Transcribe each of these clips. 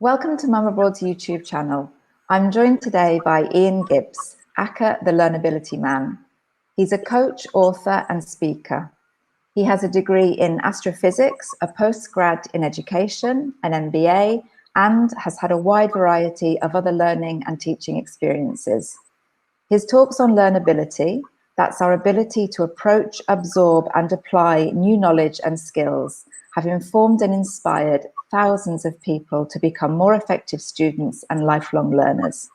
Welcome to Mum Abroad's YouTube channel. I'm joined today by Ian Gibbs, a.k.a. the Learnability Man. He's a coach, author and speaker. He has a degree in astrophysics, a postgrad in education, an MBA, and has had a wide variety of other learning and teaching experiences. His talks on learnability, that's our ability to approach, absorb and apply new knowledge and skills, have informed and inspired thousands of people to become more effective students and lifelong learners.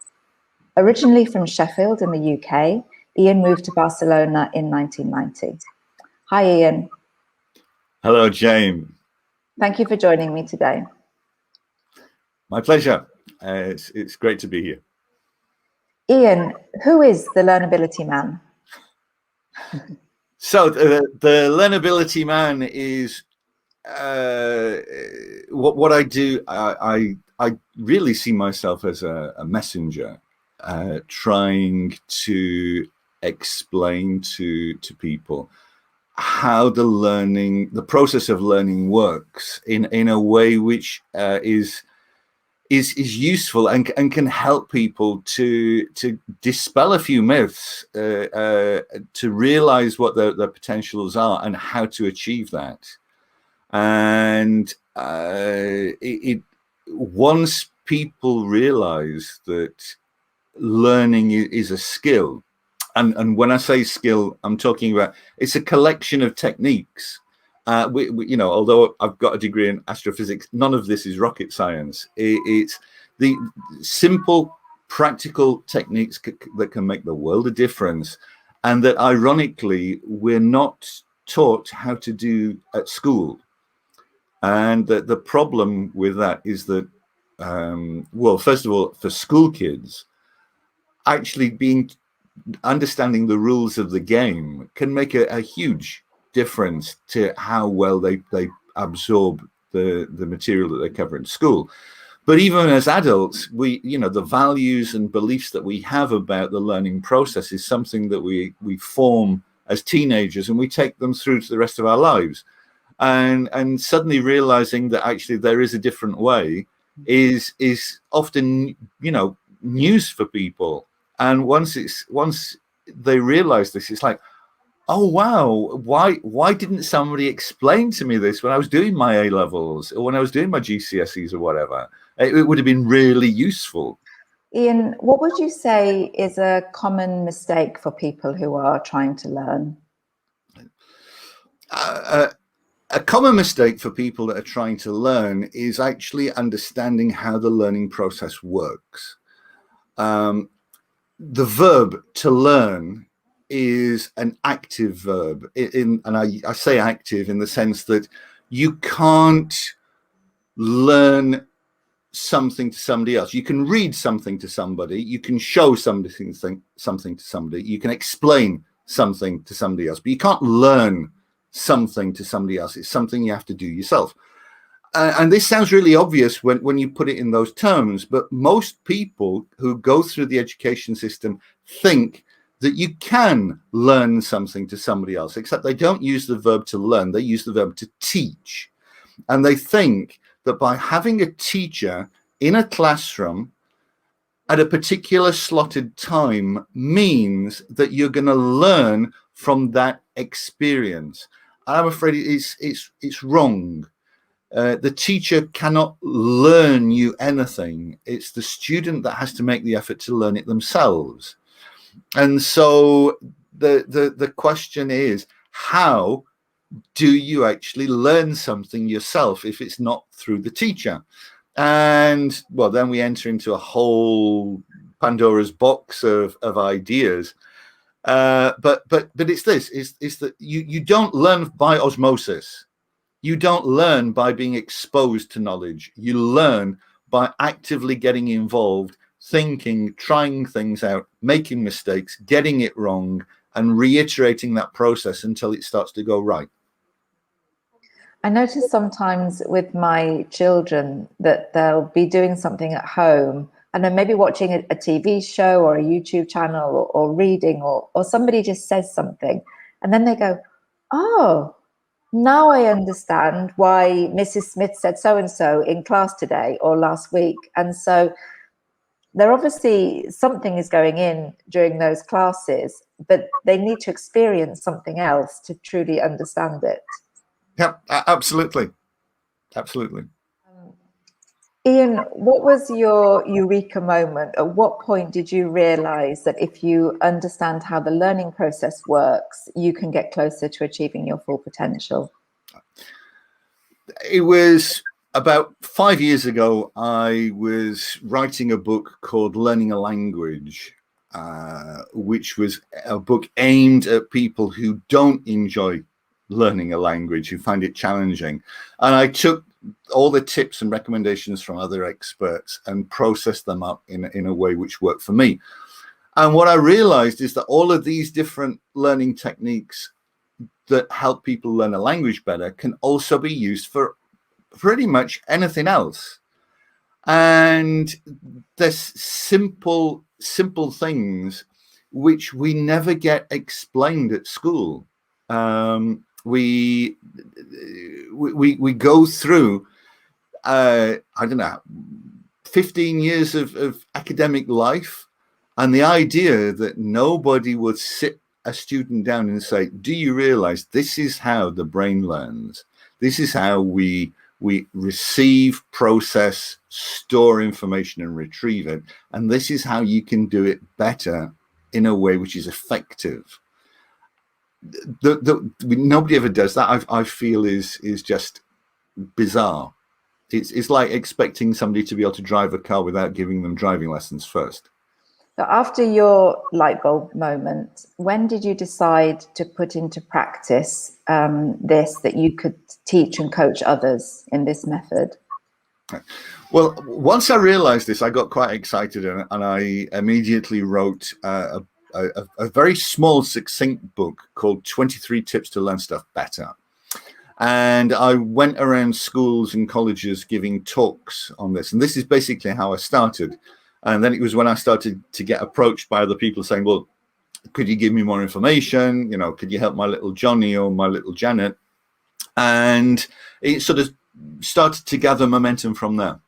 Originally from Sheffield in the UK, Ian moved to Barcelona in 1990. Hi, Ian. Hello, Jane. Thank you for joining me today. My pleasure. It's great to be here. Ian, who is the Learnability Man? So the Learnability Man is what I do. I really see myself as a messenger, trying to explain to people how the process of learning works in a way which is useful and can help people to dispel a few myths, to realize what their potentials are and how to achieve that. And once people realize that learning is a skill, and when I say skill, I'm talking about it's a collection of techniques. Although I've got a degree in astrophysics, none of this is rocket science. It's the simple, practical techniques that can make the world a difference, and that ironically we're not taught how to do at school. And the problem with that is that, well, first of all, for school kids, actually understanding the rules of the game can make a huge difference to how well they absorb the material that they cover in school. But even as adults, the values and beliefs that we have about the learning process is something that we form as teenagers, and we take them through to the rest of our lives. And suddenly realizing that actually there is a different way is often news for people. And once they realize this, it's like, oh wow, why didn't somebody explain to me this when I was doing my A levels or when I was doing my GCSEs or whatever? It would have been really useful. Ian, what would you say is a common mistake for people who are trying to learn? A common mistake for people that are trying to learn is actually understanding how the learning process works. The verb to learn is an active verb, and I say active in the sense that you can't learn something to somebody else. You can read something to somebody, you can show something to somebody, you can explain something to somebody else, but you can't learn something to somebody else. It's something you have to do yourself. And this sounds really obvious when you put it in those terms, but most people who go through the education system think that you can learn something to somebody else, except they don't use the verb to learn, they use the verb to teach. And they think that by having a teacher in a classroom at a particular slotted time means that you're going to learn from that experience. I'm afraid it's wrong. The teacher cannot learn you anything. It's the student that has to make the effort to learn it themselves. And so the question is, how do you actually learn something yourself if it's not through the teacher? And well, then we enter into a whole Pandora's box of ideas. But it's this, is that you don't learn by osmosis. You don't learn by being exposed to knowledge. You learn by actively getting involved, thinking, trying things out, making mistakes, getting it wrong, and reiterating that process until it starts to go right. I notice sometimes with my children that they'll be doing something at home and then maybe watching a TV show or a YouTube channel or reading or somebody just says something and then they go, oh, Now I understand why Mrs. Smith said so-and-so in class today or last week. And so there obviously something is going in during those classes, but they need to experience something else to truly understand it. Yeah, absolutely. Absolutely. Ian, what was your eureka moment? At what point did you realize that if you understand how the learning process works, you can get closer to achieving your full potential? It was about 5 years ago. I was writing a book called Learning a Language, which was a book aimed at people who don't enjoy learning a language, who find it challenging. And I took all the tips and recommendations from other experts and processed them up in a way which worked for me. And what I realized is that all of these different learning techniques that help people learn a language better can also be used for pretty much anything else. And there's simple things which we never get explained at school. We go through I don't know, 15 years of academic life, and the idea that nobody would sit a student down and say, do you realize this is how the brain learns? This is how we receive, process, store information and retrieve it. And this is how you can do it better in a way which is effective. Nobody ever does that. I feel is just bizarre. It's like expecting somebody to be able to drive a car without giving them driving lessons first. So after your light bulb moment, when did you decide to put into practice that you could teach and coach others in this method? Well, once I realized this, I got quite excited, and I immediately wrote a very small, succinct book called 23 Tips to Learn Stuff Better. And I went around schools and colleges giving talks on this. And this is basically how I started. And then it was when I started to get approached by other people saying, well, could you give me more information? You know, could you help my little Johnny or my little Janet? And it sort of started to gather momentum from there.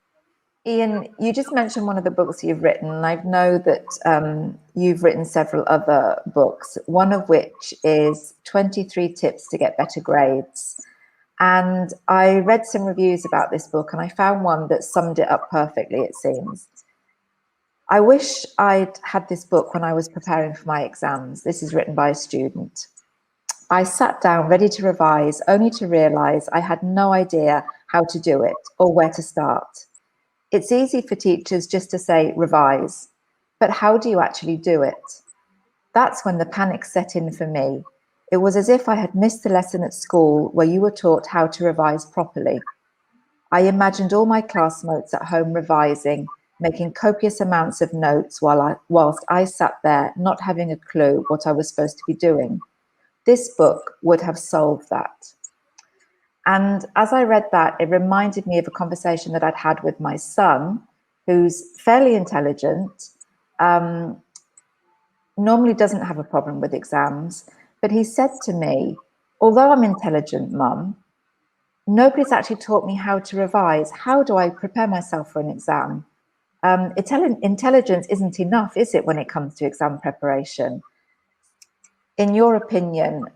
Ian, you just mentioned one of the books you've written, and I know that you've written several other books, one of which is 23 Tips to Get Better Grades. And I read some reviews about this book, and I found one that summed it up perfectly, it seems. I wish I'd had this book when I was preparing for my exams. This is written by a student. I sat down ready to revise, only to realize I had no idea how to do it or where to start. It's easy for teachers just to say revise, but how do you actually do it? That's when the panic set in for me. It was as if I had missed the lesson at school where you were taught how to revise properly. I imagined all my classmates at home revising, making copious amounts of notes whilst I sat there not having a clue what I was supposed to be doing. This book would have solved that. And as I read that, it reminded me of a conversation that I'd had with my son, who's fairly intelligent, normally doesn't have a problem with exams, but he said to me, although I'm intelligent, Mum, nobody's actually taught me how to revise. How do I prepare myself for an exam? Intelligence isn't enough, is it, when it comes to exam preparation? In your opinion,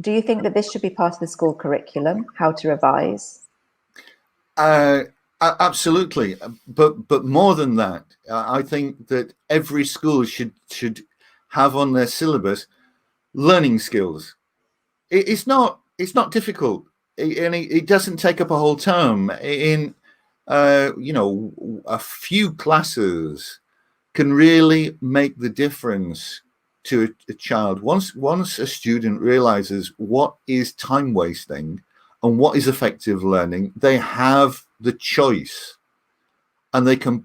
do you think that this should be part of the school curriculum, how to revise? Absolutely, but more than that, I think that every school should have on their syllabus learning skills. It's not difficult, and it doesn't take up a whole term. In a few classes can really make the difference to a child. Once a student realizes what is time wasting and what is effective learning, they have the choice, and they can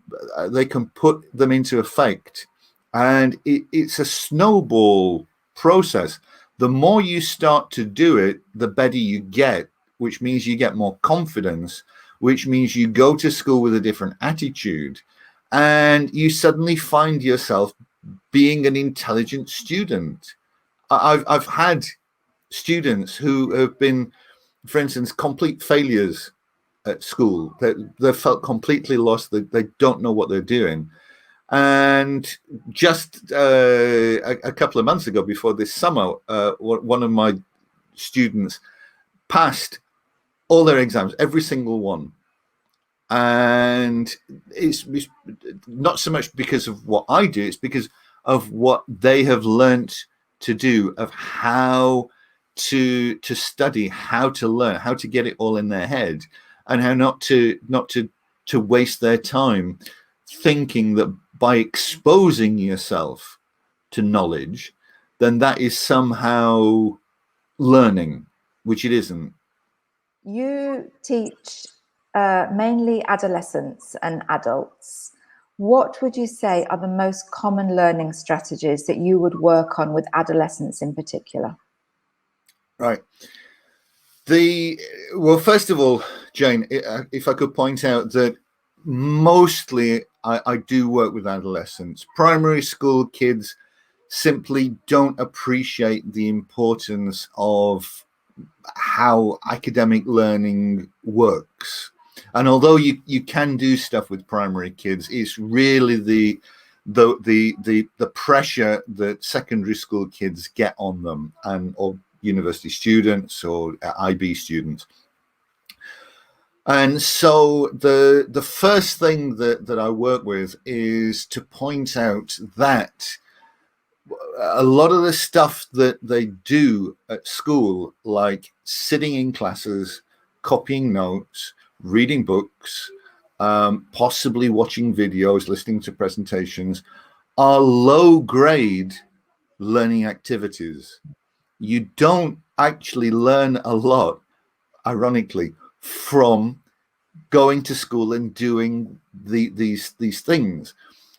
put them into effect. And it's a snowball process. The more you start to do it, the better you get, which means you get more confidence, which means you go to school with a different attitude, and you suddenly find yourself being an intelligent student. I've had students who have been for instance, complete failures at school. They felt completely lost. They don't know what they're doing. And just a couple of months ago, before this summer, one of my students passed all their exams, every single one. And it's not so much because of what I do, it's because of what they have learnt to do, of how to study, how to learn, how to get it all in their head, and how not to waste their time thinking that by exposing yourself to knowledge, then that is somehow learning, which it isn't. You teach mainly adolescents and adults. What would you say are the most common learning strategies that you would work on with adolescents in particular? Right. Well, first of all, Jane, if I could point out that mostly I do work with adolescents. Primary school kids simply don't appreciate the importance of how academic learning works. And although you can do stuff with primary kids, it's really the pressure that secondary school kids get on them, or university students or IB students. And so the first thing that I work with is to point out that a lot of the stuff that they do at school, like sitting in classes, copying notes, reading books, possibly watching videos, listening to presentations, are low-grade learning activities. You don't actually learn a lot, ironically, from going to school and doing these things.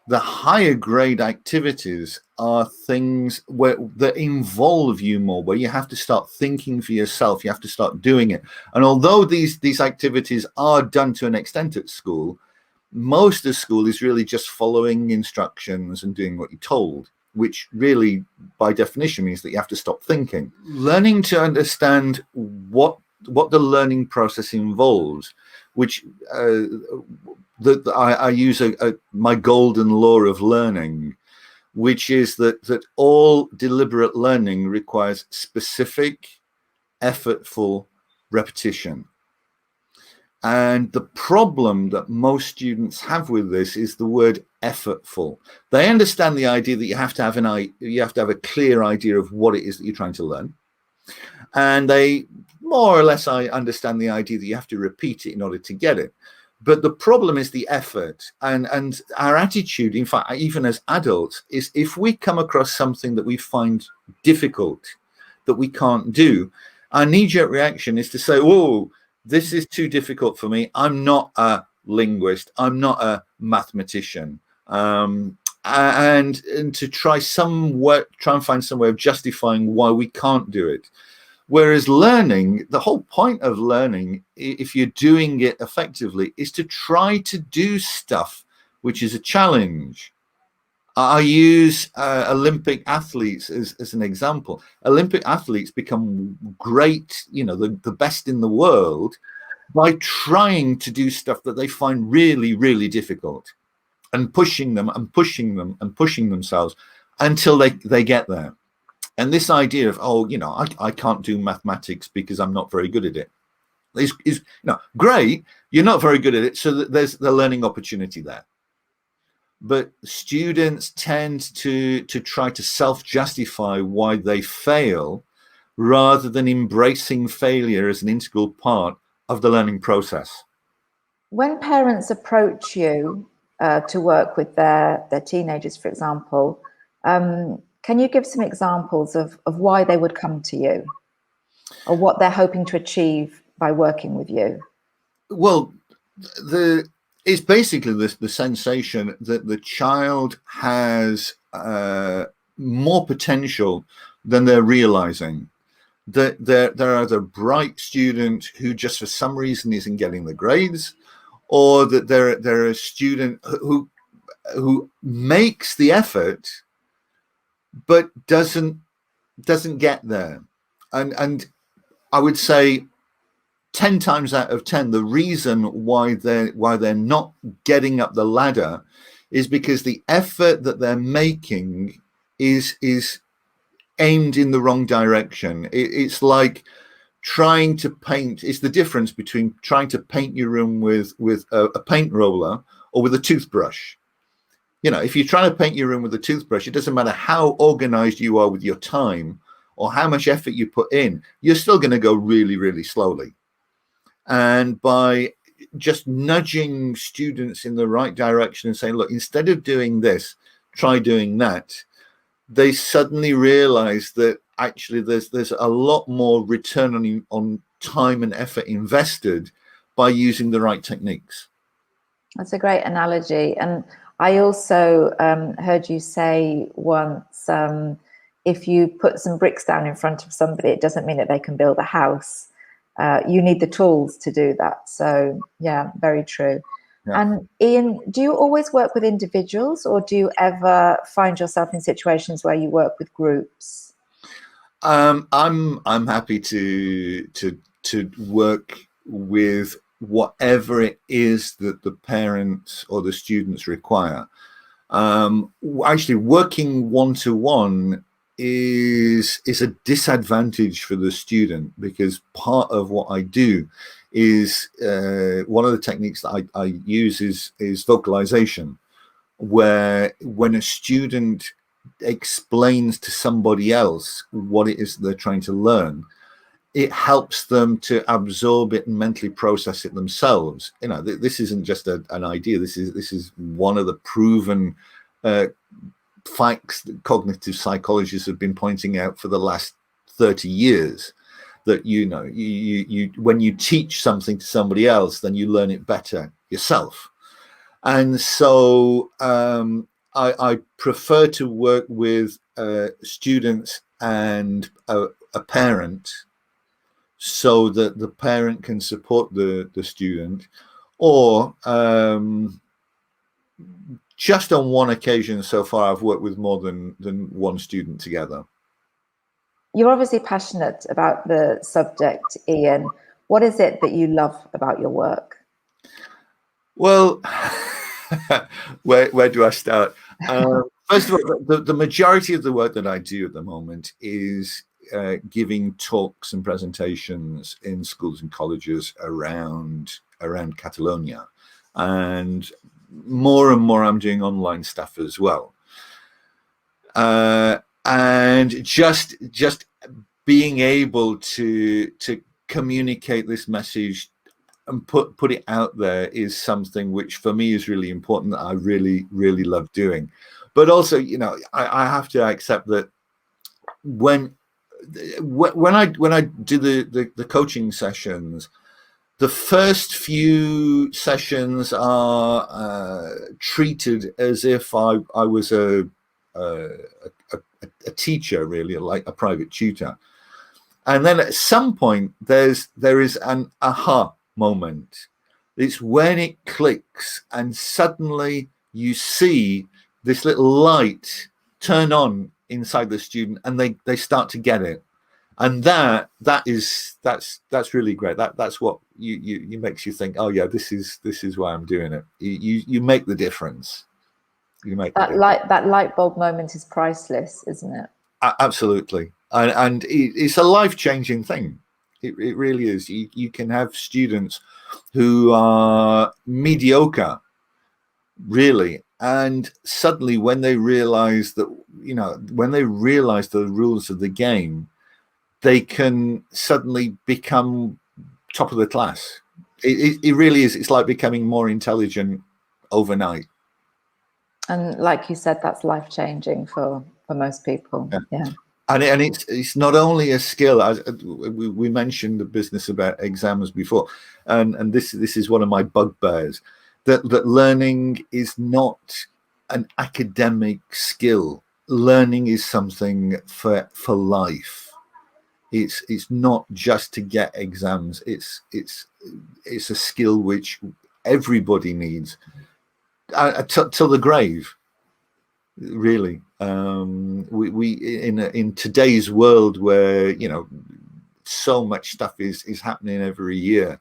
The higher grade activities are things that involve you more, where you have to start thinking for yourself. You have to start doing it. And although these activities are done to an extent at school, most of school is really just following instructions and doing what you're told, which really, by definition, means that you have to stop thinking. Learning to understand what the learning process involves, which I use my golden law of learning, which is that all deliberate learning requires specific, effortful repetition. And the problem that most students have with this is the word effortful. They understand the idea that you have to have a clear idea of what it is that you're trying to learn. And they more or less understand the idea that you have to repeat it in order to get it. But the problem is the effort, and our attitude, in fact, even as adults, is if we come across something that we find difficult, that we can't do, our knee-jerk reaction is to say, whoa, this is too difficult for me. I'm not a linguist. I'm not a mathematician. And to try and find some way of justifying why we can't do it. Whereas learning, the whole point of learning, if you're doing it effectively, is to try to do stuff which is a challenge. I use Olympic athletes as an example. Olympic athletes become great, the best in the world, by trying to do stuff that they find really, really difficult, and pushing them and pushing them and pushing themselves until they get there. And this idea of, I can't do mathematics because I'm not very good at it is great. You're not very good at it, so that there's the learning opportunity there. But students tend to try to self-justify why they fail, rather than embracing failure as an integral part of the learning process. When parents approach you to work with their teenagers, for example, can you give some examples of why they would come to you, or what they're hoping to achieve by working with you? Well, it's basically the sensation that the child has more potential than they're realizing. That they're either a bright student who just for some reason isn't getting the grades, or that they're a student who makes the effort but doesn't get there. And I would say 10 times out of 10, the reason why they're not getting up the ladder is because the effort that they're making is aimed in the wrong direction. It's like trying to paint. It's the difference between trying to paint your room with a paint roller or with a toothbrush. You know, if you're trying to paint your room with a toothbrush, it doesn't matter how organized you are with your time or how much effort you put in, you're still going to go really, really slowly. And by just nudging students in the right direction and saying, look, instead of doing this, try doing that, they suddenly realize that actually there's a lot more return on time and effort invested by using the right techniques. That's a great analogy. And I also heard you say once, if you put some bricks down in front of somebody, it doesn't mean that they can build a house. You need the tools to do that. So yeah, very true. Yeah. And Ian, do you always work with individuals, or do you ever find yourself in situations where you work with groups? I'm happy to work with whatever it is that the parents or the students require. Actually, working one-to-one is a disadvantage for the student, because part of what I do is one of the techniques that I use is vocalization, where when a student explains to somebody else what it is they're trying to learn, it helps them to absorb it and mentally process it themselves. You know, this isn't just an idea. This is one of the proven facts that cognitive psychologists have been pointing out for the last 30 years, that, you know, you when you teach something to somebody else, then you learn it better yourself. And so I prefer to work with students and a parent, so that the parent can support the student, or just on one occasion so far, I've worked with more than one student together. You're obviously passionate about the subject, Ian. What is it that you love about your work? Well, where do I start? First of all, the majority of the work that I do at the moment is giving talks and presentations in schools and colleges around Catalonia, and more I'm doing online stuff as well. And just being able to communicate this message and put it out there is something which for me is really important, that I really love doing. But also, you know, I have to accept that when I do the coaching sessions, the first few sessions are treated as if I was a teacher, really, like a private tutor. And then at some point there is an aha moment. It's when it clicks and suddenly you see this little light turn on inside the student, and they start to get it. And that's really great. That's what you makes you think, oh yeah, this is why I'm doing it. You make the difference. You make that light bulb moment is priceless, isn't it? Absolutely. And it's a life-changing thing. It really is. You can have students who are mediocre, really, and suddenly when they realize that, you know, when they realize the rules of the game, they can suddenly become top of the class. It really is. It's like becoming more intelligent overnight. And like you said, that's life-changing for most people. Yeah. And it's not only a skill. As we mentioned the business about exams before, and this is one of my bugbears, that learning is not an academic skill. Learning is something for life. It's not just to get exams. It's a skill which everybody needs till the grave. Really, we in today's world, where, you know, so much stuff is happening every year.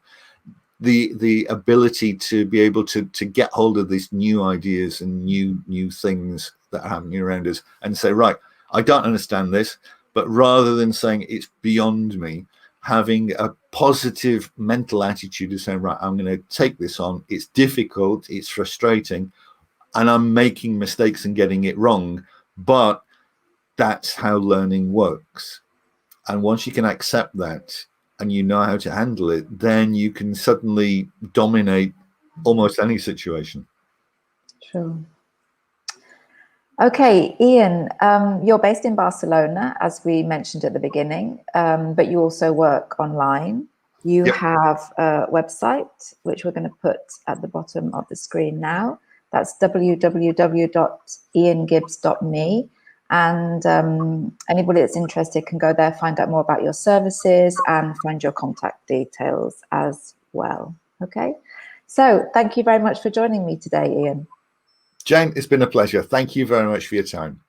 The ability to be able to get hold of these new ideas and new things that are happening around us and say, right, I don't understand this, but rather than saying it's beyond me, having a positive mental attitude of saying, right, I'm going to take this on. It's difficult, it's frustrating, and I'm making mistakes and getting it wrong, but that's how learning works. And once you can accept that and you know how to handle it, then you can suddenly dominate almost any situation. True. Okay, Ian, you're based in Barcelona, as we mentioned at the beginning, but you also work online. You Yep. have a website, which we're going to put at the bottom of the screen now. That's www.iangibbs.me. And anybody that's interested can go there, find out more about your services and find your contact details as well. Okay, so thank you very much for joining me today, Ian. Jane, it's been a pleasure. Thank you very much for your time.